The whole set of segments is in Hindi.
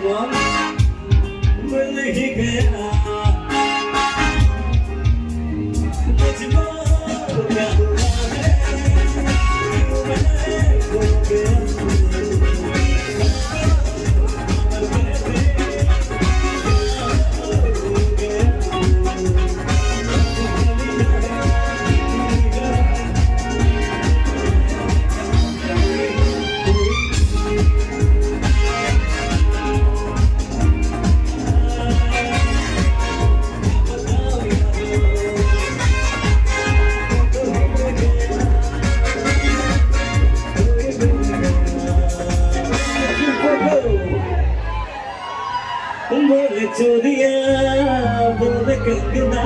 on. Will he get बोले चोरिया बोले कंगना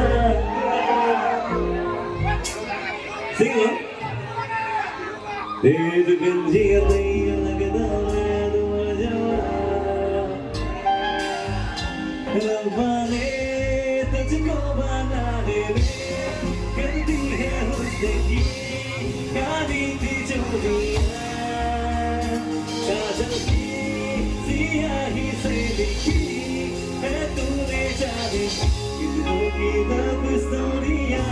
सिंगो तेज गंजिया नहीं लगदा मैं रब्बा ने तुझको बनाने में करती है हुस्न की काली थी चोरिया काजल की सियाही से लिखी की लव स्टोरिया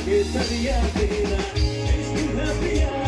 ये सरिया तेरा इश्क है पिया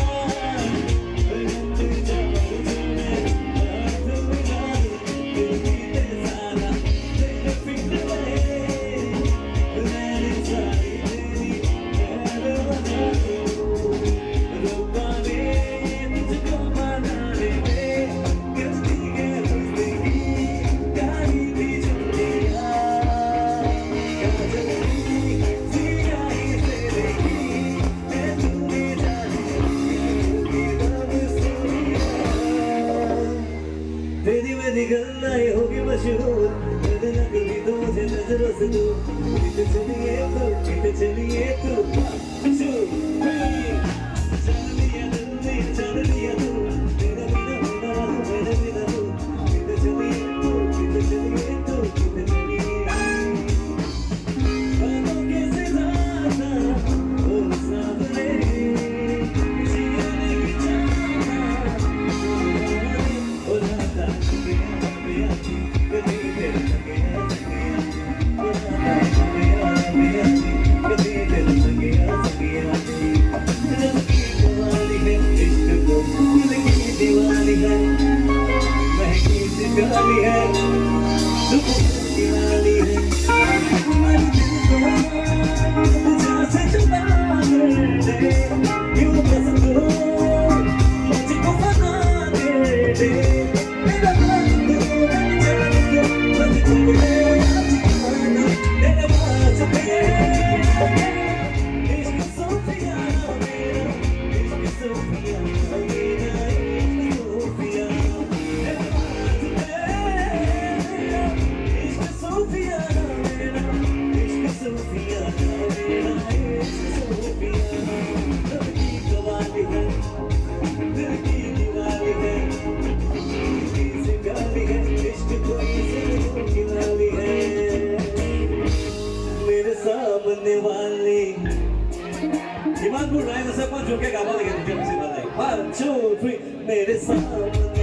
गल्ला ये होगी मशहूर बदला कभी तो मुझे नजरों से दूर किते चलिए तो चल लिया तू तेरा बिना होना मेरे बिना तू किते चलिए तो किते चलिए बातों कैसे जाना ओ सावरे दिवाली है दिवाली है जहाँ से चुरा दे यूं बस तू मुझको फना दे मेरा बंद बस चले तेरे पास इश्क सोफिया मेरा इश्क सोफिया सामने वाले ईमानपुर राय में सब कुछ जो के गावा लगे तुझे किसी बात है 1 2 3 मेरे सामने